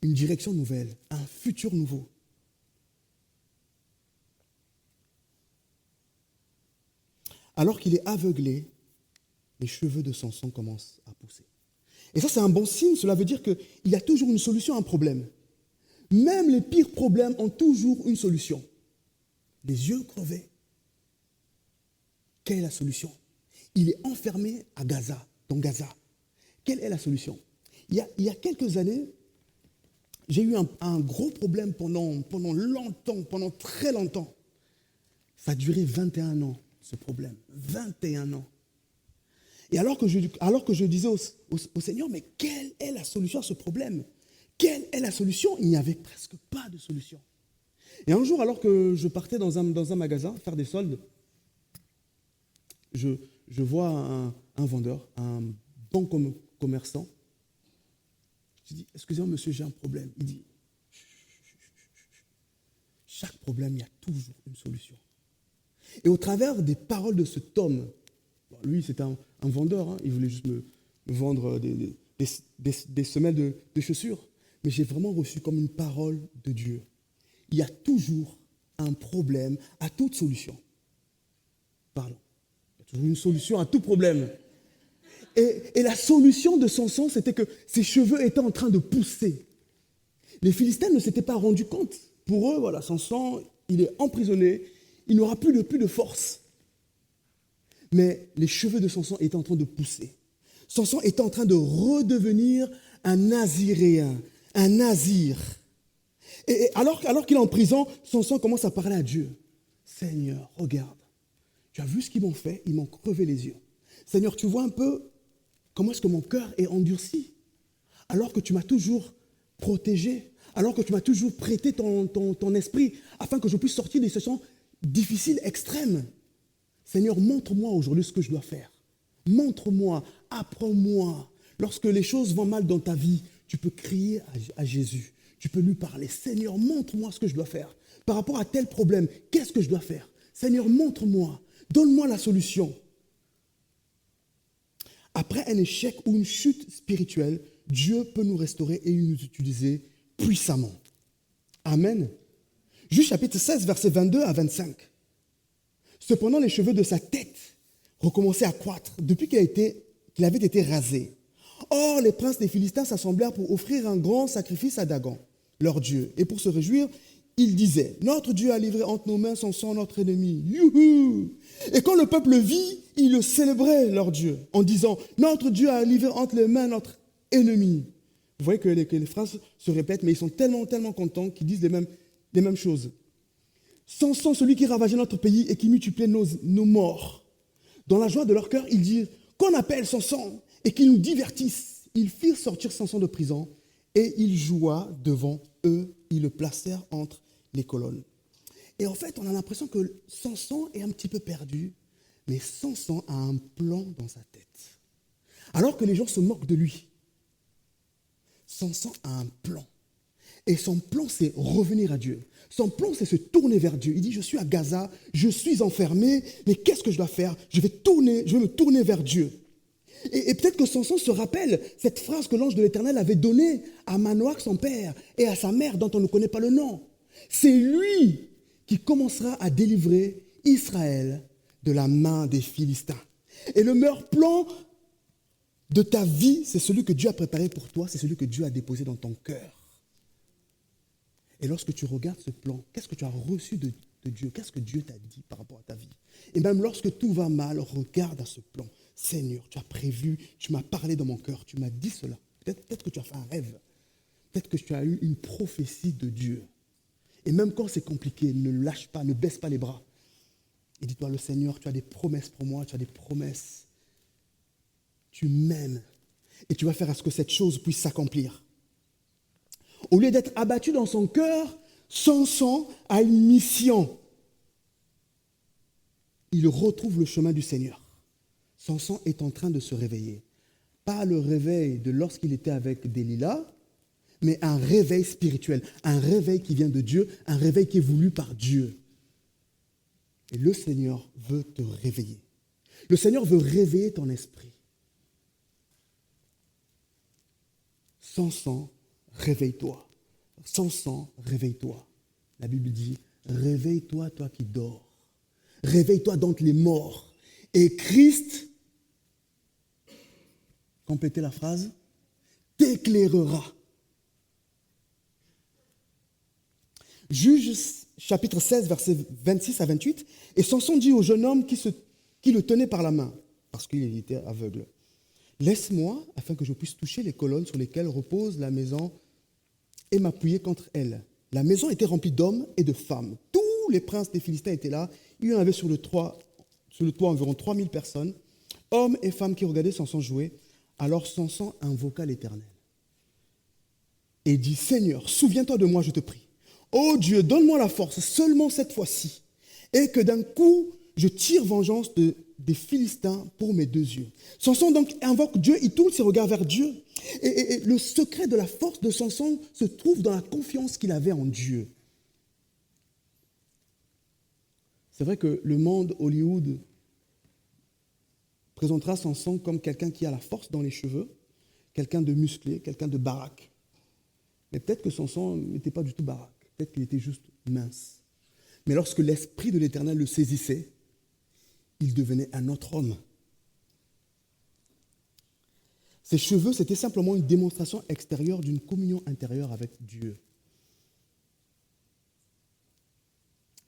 une direction nouvelle, un futur nouveau. Alors qu'il est aveuglé, les cheveux de Samson commencent à pousser. Et ça, c'est un bon signe. Cela veut dire qu'il y a toujours une solution à un problème. Même les pires problèmes ont toujours une solution. Les yeux crevés. Quelle est la solution? Il est enfermé à Gaza, dans Gaza. Quelle est la solution? Il y a quelques années, j'ai eu un gros problème pendant longtemps, pendant très longtemps. Ça a duré 21 ans, ce problème. 21 ans. Et alors que je disais au Seigneur, mais quelle est la solution à ce problème? Quelle est la solution? Il n'y avait presque pas de solution. Et un jour, alors que je partais dans un magasin faire des soldes, je vois un vendeur, un bon commerçant. Je dis, excusez-moi monsieur, j'ai un problème. Il dit, chaque problème, il y a toujours une solution. Et au travers des paroles de cet homme, lui c'était un vendeur, hein, il voulait juste me vendre des semelles de chaussures, mais j'ai vraiment reçu comme une parole de Dieu. Il y a toujours un problème à toute solution. Pardon. Il y a toujours une solution à tout problème. Et la solution de Samson, c'était que ses cheveux étaient en train de pousser. Les Philistins ne s'étaient pas rendus compte. Pour eux, voilà, Samson, il est emprisonné, il n'aura plus de force. Mais les cheveux de Samson étaient en train de pousser. Samson était en train de redevenir un naziréen, un nazir. Et alors qu'il est en prison, Samson commence à parler à Dieu. Seigneur, regarde, tu as vu ce qu'ils m'ont fait, ils m'ont crevé les yeux. Seigneur, tu vois un peu comment est-ce que mon cœur est endurci, alors que tu m'as toujours protégé, alors que tu m'as toujours prêté ton esprit, afin que je puisse sortir des situations difficiles, extrêmes. Seigneur, montre-moi aujourd'hui ce que je dois faire. Montre-moi, apprends-moi. Lorsque les choses vont mal dans ta vie, tu peux crier à Jésus. Tu peux lui parler. Seigneur, montre-moi ce que je dois faire. Par rapport à tel problème, qu'est-ce que je dois faire? Seigneur, montre-moi. Donne-moi la solution. Après un échec ou une chute spirituelle, Dieu peut nous restaurer et nous utiliser puissamment. Amen. Juge chapitre 16, versets 22 à 25. Cependant, les cheveux de sa tête recommençaient à croître depuis qu'il avait été rasé. Or, les princes des Philistins s'assemblèrent pour offrir un grand sacrifice à Dagon, leur dieu. Et pour se réjouir, il disait, notre Dieu a livré entre nos mains Samson, notre ennemi. Youhou! Et quand le peuple le vit, il le célébrait, leur Dieu, en disant, notre Dieu a livré entre les mains notre ennemi. Vous voyez que les phrases se répètent, mais ils sont tellement, tellement contents qu'ils disent les mêmes choses. Samson, celui qui ravageait notre pays et qui multipliait nos morts. Dans la joie de leur cœur, ils disent, qu'on appelle Samson et qu'il nous divertisse. Ils firent sortir Samson de prison et il joua devant eux. Ils le placèrent entre les colonnes. Et en fait, on a l'impression que Samson est un petit peu perdu, mais Samson a un plan dans sa tête. Alors que les gens se moquent de lui, Samson a un plan. Et son plan, c'est revenir à Dieu. Son plan, c'est se tourner vers Dieu. Il dit, je suis à Gaza, je suis enfermé, mais qu'est-ce que je dois faire? Je vais me tourner vers Dieu. Et peut-être que Samson se rappelle cette phrase que l'ange de l'Éternel avait donnée à Manoach, son père, et à sa mère, dont on ne connaît pas le nom. C'est lui qui commencera à délivrer Israël de la main des Philistins. Et le meilleur plan de ta vie, c'est celui que Dieu a préparé pour toi, c'est celui que Dieu a déposé dans ton cœur. Et lorsque tu regardes ce plan, qu'est-ce que tu as reçu de Dieu? Qu'est-ce que Dieu t'a dit par rapport à ta vie? Et même lorsque tout va mal, regarde à ce plan. Seigneur, tu as prévu, tu m'as parlé dans mon cœur, tu m'as dit cela. Peut-être que tu as fait un rêve. Peut-être que tu as eu une prophétie de Dieu. Et même quand c'est compliqué, ne lâche pas, ne baisse pas les bras. Et dis-toi, le Seigneur, tu as des promesses pour moi, tu as des promesses. Tu m'aimes. Et tu vas faire à ce que cette chose puisse s'accomplir. Au lieu d'être abattu dans son cœur, Samson a une mission. Il retrouve le chemin du Seigneur. Samson est en train de se réveiller. Pas le réveil de lorsqu'il était avec Delilah, mais un réveil spirituel, un réveil qui vient de Dieu, un réveil qui est voulu par Dieu. Et le Seigneur veut te réveiller. Le Seigneur veut réveiller ton esprit. Samson, réveille-toi. Samson, réveille-toi. La Bible dit, réveille-toi, toi qui dors. Réveille-toi d'entre les morts. Et Christ, complétez la phrase, t'éclairera. Juge chapitre 16, versets 26 à 28. Et Samson dit au jeune homme qui le tenait par la main, parce qu'il était aveugle, laisse-moi afin que je puisse toucher les colonnes sur lesquelles repose la maison et m'appuyer contre elles. La maison était remplie d'hommes et de femmes. Tous les princes des Philistins étaient là. Il y en avait sur le toit environ 3000 personnes, hommes et femmes qui regardaient Samson jouer. Alors Samson invoqua l'Éternel et dit, Seigneur, souviens-toi de moi, je te prie. Ô Dieu, donne-moi la force, seulement cette fois-ci, et que d'un coup, je tire vengeance des Philistins pour mes deux yeux. Samson donc invoque Dieu, il tourne ses regards vers Dieu. Et le secret de la force de Samson se trouve dans la confiance qu'il avait en Dieu. C'est vrai que le monde Hollywood présentera Samson comme quelqu'un qui a la force dans les cheveux, quelqu'un de musclé, quelqu'un de baraque. Mais peut-être que Samson n'était pas du tout baraque, peut-être qu'il était juste mince. Mais lorsque l'Esprit de l'Éternel le saisissait, il devenait un autre homme. Ses cheveux, c'était simplement une démonstration extérieure d'une communion intérieure avec Dieu.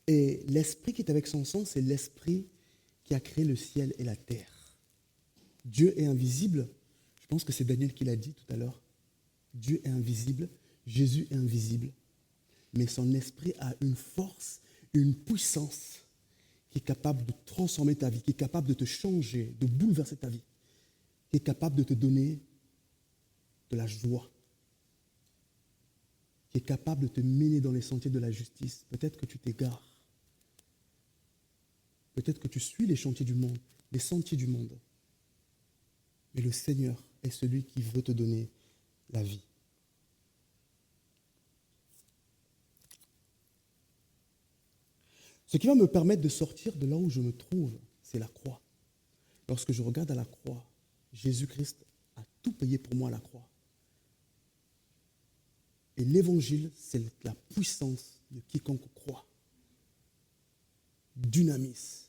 Et l'esprit qui est avec Samson, c'est l'esprit qui a créé le ciel et la terre. Dieu est invisible. Je pense que c'est Daniel qui l'a dit tout à l'heure. Dieu est invisible, Jésus est invisible. Mais son esprit a une force, une puissance qui est capable de transformer ta vie, qui est capable de te changer, de bouleverser ta vie, qui est capable de te donner de la joie, qui est capable de te mener dans les sentiers de la justice. Peut-être que tu t'égares. Peut-être que tu suis les chantiers du monde, les sentiers du monde. Mais le Seigneur est celui qui veut te donner la vie. Ce qui va me permettre de sortir de là où je me trouve, c'est la croix. Lorsque je regarde à la croix, Jésus-Christ a tout payé pour moi à la croix. Et l'évangile, c'est la puissance de quiconque croit. Dynamis.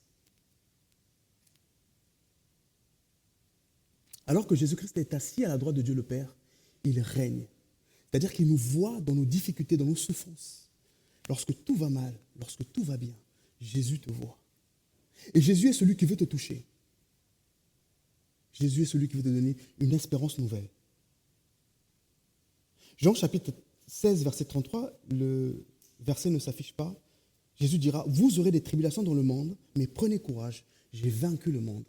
Alors que Jésus-Christ est assis à la droite de Dieu le Père, il règne. C'est-à-dire qu'il nous voit dans nos difficultés, dans nos souffrances. lorsque tout va mal, lorsque tout va bien, Jésus te voit. Et Jésus est celui qui veut te toucher. Jésus est celui qui veut te donner une espérance nouvelle. Jean chapitre 16, verset 33, le verset ne s'affiche pas. Jésus dira, vous aurez des tribulations dans le monde, mais prenez courage, j'ai vaincu le monde.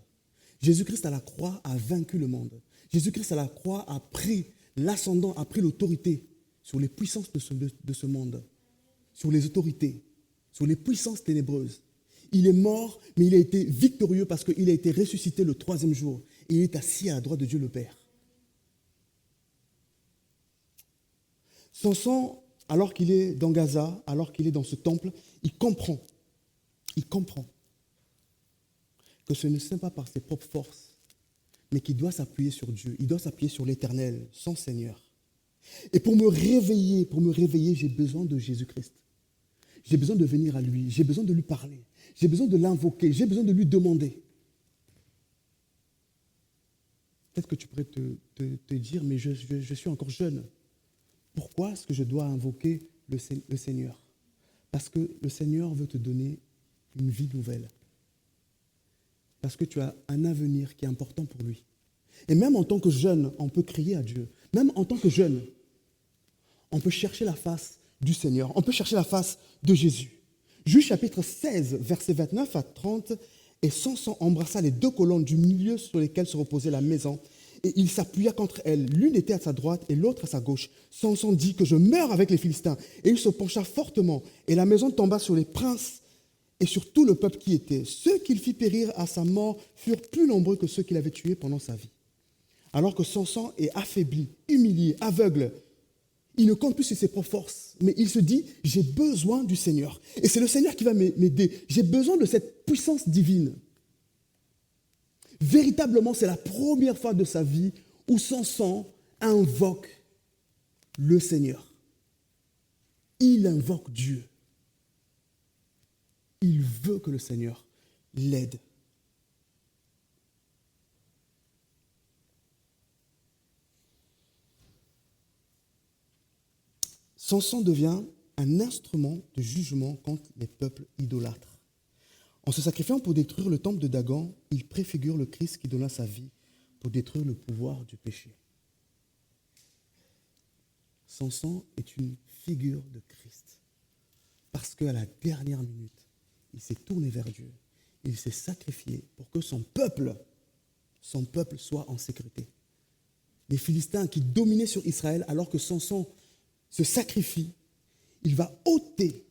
Jésus-Christ à la croix a vaincu le monde. Jésus-Christ à la croix a pris l'ascendant, a pris l'autorité sur les puissances de ce monde, sur les autorités, sur les puissances ténébreuses. Il est mort, mais il a été victorieux parce qu'il a été ressuscité le 3e jour. Et il est assis à la droite de Dieu le Père. Samson, alors qu'il est dans Gaza, alors qu'il est dans ce temple, il comprend que ce ne n'est pas par ses propres forces, mais qu'il doit s'appuyer sur Dieu, il doit s'appuyer sur l'Éternel, son Seigneur. Et pour me réveiller, j'ai besoin de Jésus-Christ. J'ai besoin de venir à lui, j'ai besoin de lui parler, j'ai besoin de l'invoquer, j'ai besoin de lui demander. Peut-être que tu pourrais te dire, mais je suis encore jeune. Pourquoi est-ce que je dois invoquer le Seigneur? Parce que le Seigneur veut te donner une vie nouvelle. Parce que tu as un avenir qui est important pour lui. Et même en tant que jeune, on peut crier à Dieu. Même en tant que jeune, on peut chercher la face du Seigneur. On peut chercher la face de Jésus. Juge chapitre 16, versets 29 à 30. Et Samson embrassa les 2 colonnes du milieu sur lesquelles se reposait la maison. Et il s'appuya contre elles. L'une était à sa droite et l'autre à sa gauche. Samson dit que je meurs avec les Philistins. Et il se pencha fortement. Et la maison tomba sur les princes et sur tout le peuple qui était. Ceux qu'il fit périr à sa mort furent plus nombreux que ceux qu'il avait tués pendant sa vie. Alors que Samson est affaibli, humilié, aveugle, il ne compte plus sur ses propres forces, mais il se dit, j'ai besoin du Seigneur. Et c'est le Seigneur qui va m'aider. J'ai besoin de cette puissance divine. Véritablement, c'est la première fois de sa vie où Samson invoque le Seigneur. Il invoque Dieu. Il veut que le Seigneur l'aide. Samson devient un instrument de jugement contre les peuples idolâtres. En se sacrifiant pour détruire le temple de Dagon, il préfigure le Christ qui donna sa vie pour détruire le pouvoir du péché. Samson est une figure de Christ. Parce qu'à la dernière minute, il s'est tourné vers Dieu. Il s'est sacrifié pour que son peuple soit en sécurité. Les Philistins qui dominaient sur Israël, alors que Samson se sacrifie, il va ôter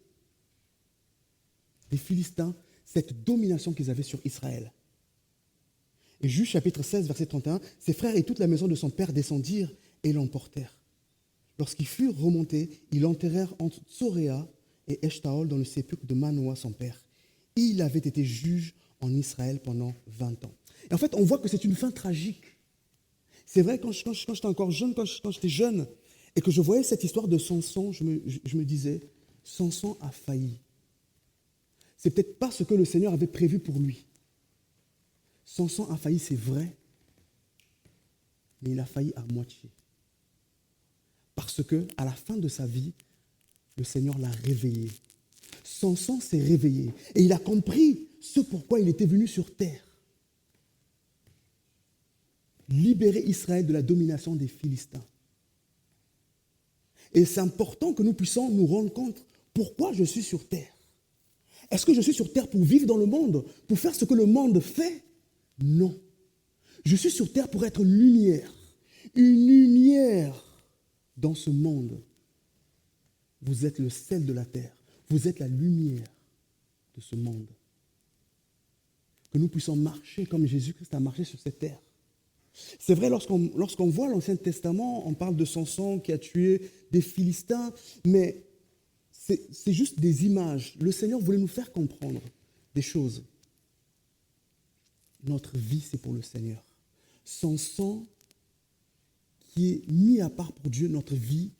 des Philistins cette domination qu'ils avaient sur Israël. Et Juge chapitre 16, verset 31, ses frères et toute la maison de son père descendirent et l'emportèrent. Lorsqu'ils furent remontés, ils l'enterrèrent entre Tsoréa et Eshtaol dans le sépulcre de Manoah, son père. Il avait été juge en Israël pendant 20 ans. Et en fait, on voit que c'est une fin tragique. C'est vrai, quand j'étais encore jeune, quand j'étais jeune, et que je voyais cette histoire de Samson, je me disais, Samson a failli. C'est peut-être pas ce que le Seigneur avait prévu pour lui. Samson a failli, c'est vrai, mais il a failli à moitié. Parce que à la fin de sa vie, le Seigneur l'a réveillé. Samson s'est réveillé et il a compris ce pourquoi il était venu sur terre. Libérer Israël de la domination des Philistins. Et c'est important que nous puissions nous rendre compte pourquoi je suis sur terre. Est-ce que je suis sur terre pour vivre dans le monde, pour faire ce que le monde fait? Non. Je suis sur terre pour être une lumière dans ce monde. Vous êtes le sel de la terre, vous êtes la lumière de ce monde. Que nous puissions marcher comme Jésus-Christ a marché sur cette terre. C'est vrai, lorsqu'on voit l'Ancien Testament, on parle de Samson qui a tué des Philistins, mais c'est juste des images. Le Seigneur voulait nous faire comprendre des choses. Notre vie, c'est pour le Seigneur. Samson, qui est mis à part pour Dieu, notre vie,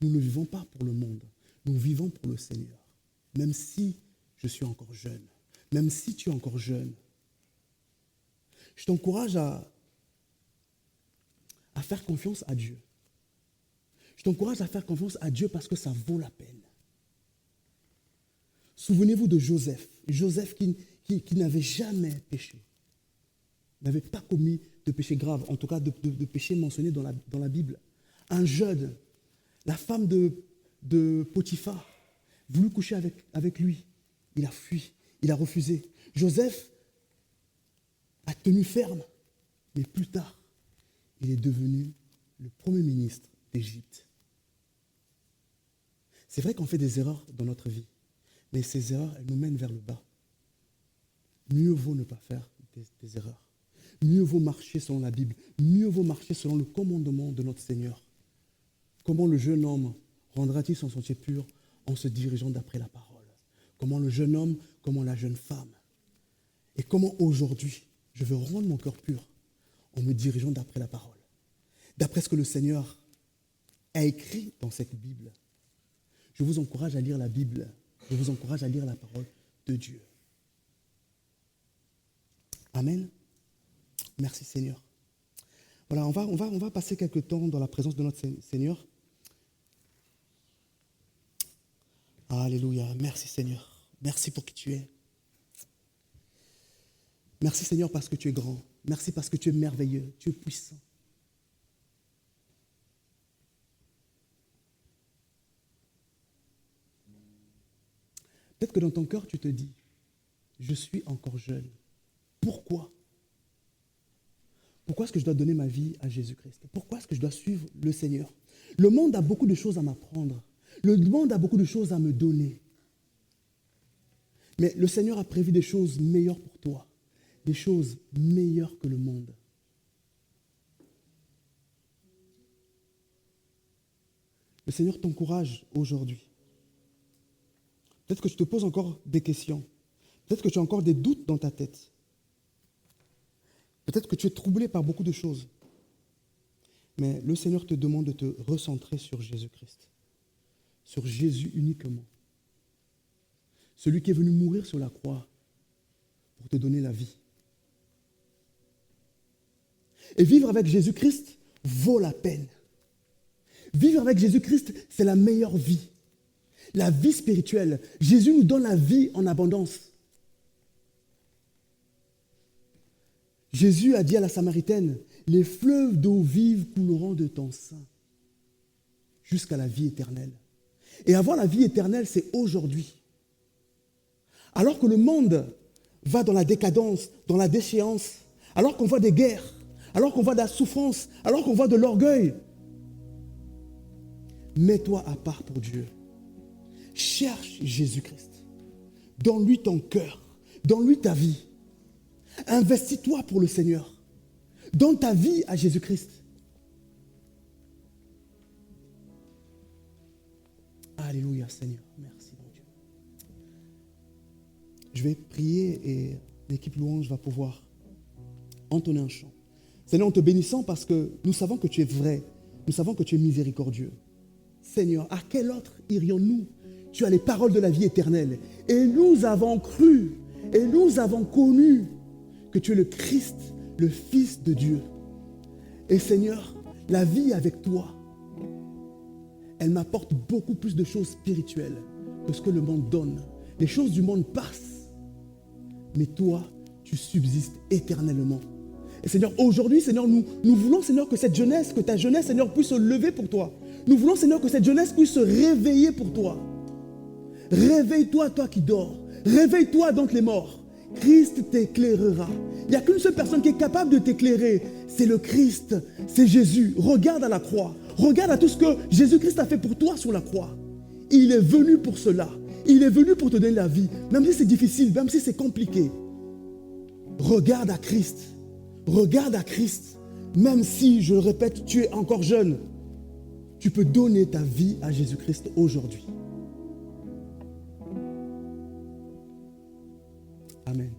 nous ne vivons pas pour le monde. Nous vivons pour le Seigneur. Même si je suis encore jeune, même si tu es encore jeune, je t'encourage à faire confiance à Dieu. Je t'encourage à faire confiance à Dieu parce que ça vaut la peine. Souvenez-vous de Joseph. Joseph qui n'avait jamais péché. N'avait pas commis de péché grave, en tout cas de péché mentionné dans la Bible. Un jeune, la femme de Potiphar, voulut coucher avec lui. Il a fui, il a refusé. Joseph a tenu ferme, mais plus tard, il est devenu le premier ministre d'Égypte. C'est vrai qu'on fait des erreurs dans notre vie, mais ces erreurs, elles nous mènent vers le bas. Mieux vaut ne pas faire des erreurs. Mieux vaut marcher selon la Bible. Mieux vaut marcher selon le commandement de notre Seigneur. Comment le jeune homme rendra-t-il son sentier pur en se dirigeant d'après la parole? Comment le jeune homme, comment la jeune femme? Et comment aujourd'hui, je veux rendre mon cœur pur en me dirigeant d'après la parole, d'après ce que le Seigneur a écrit dans cette Bible. Je vous encourage à lire la Bible. Je vous encourage à lire la parole de Dieu. Amen. Merci Seigneur. Voilà, on va passer quelques temps dans la présence de notre Seigneur. Alléluia. Merci Seigneur. Merci pour qui tu es. Merci Seigneur parce que tu es grand. Merci parce que tu es merveilleux. Tu es puissant. Peut-être que dans ton cœur, tu te dis, je suis encore jeune. Pourquoi? Pourquoi est-ce que je dois donner ma vie à Jésus-Christ? Pourquoi est-ce que je dois suivre le Seigneur? Le monde a beaucoup de choses à m'apprendre. Le monde a beaucoup de choses à me donner. Mais le Seigneur a prévu des choses meilleures pour toi. Des choses meilleures que le monde. Le Seigneur t'encourage aujourd'hui. Peut-être que tu te poses encore des questions. Peut-être que tu as encore des doutes dans ta tête. Peut-être que tu es troublé par beaucoup de choses. Mais le Seigneur te demande de te recentrer sur Jésus-Christ. Sur Jésus uniquement. Celui qui est venu mourir sur la croix pour te donner la vie. Et vivre avec Jésus-Christ vaut la peine. Vivre avec Jésus-Christ, c'est la meilleure vie. La vie spirituelle. Jésus nous donne la vie en abondance. Jésus a dit à la Samaritaine, les fleuves d'eau vive couleront de ton sein jusqu'à la vie éternelle. Et avoir la vie éternelle, c'est aujourd'hui. Alors que le monde va dans la décadence, dans la déchéance, alors qu'on voit des guerres, alors qu'on voit de la souffrance, alors qu'on voit de l'orgueil, mets-toi à part pour Dieu. Cherche Jésus-Christ. Donne-lui ton cœur. Donne-lui ta vie. Investis-toi pour le Seigneur. Donne ta vie à Jésus-Christ. Alléluia, Seigneur. Merci, mon Dieu. Je vais prier et l'équipe louange va pouvoir entonner un chant. Seigneur, en te bénissant parce que nous savons que tu es vrai. Nous savons que tu es miséricordieux. Seigneur, à quel autre irions-nous? Tu as les paroles de la vie éternelle. Et nous avons cru, et nous avons connu que tu es le Christ, le Fils de Dieu. Et Seigneur, la vie avec toi, elle m'apporte beaucoup plus de choses spirituelles que ce que le monde donne. Les choses du monde passent, mais toi, tu subsistes éternellement. Et Seigneur, aujourd'hui, Seigneur, nous voulons, Seigneur, que cette jeunesse, que ta jeunesse, Seigneur, puisse se lever pour toi. Nous voulons, Seigneur, que cette jeunesse puisse se réveiller pour toi. Réveille-toi, toi qui dors. Réveille-toi d'entre les morts. Christ t'éclairera. Il n'y a qu'une seule personne qui est capable de t'éclairer. C'est le Christ, c'est Jésus. Regarde à la croix. Regarde à tout ce que Jésus-Christ a fait pour toi sur la croix. Il est venu pour cela. Il est venu pour te donner la vie. Même si c'est difficile, même si c'est compliqué. Regarde à Christ. Regarde à Christ. Même si, je le répète, tu es encore jeune, tu peux donner ta vie à Jésus-Christ aujourd'hui. Amen.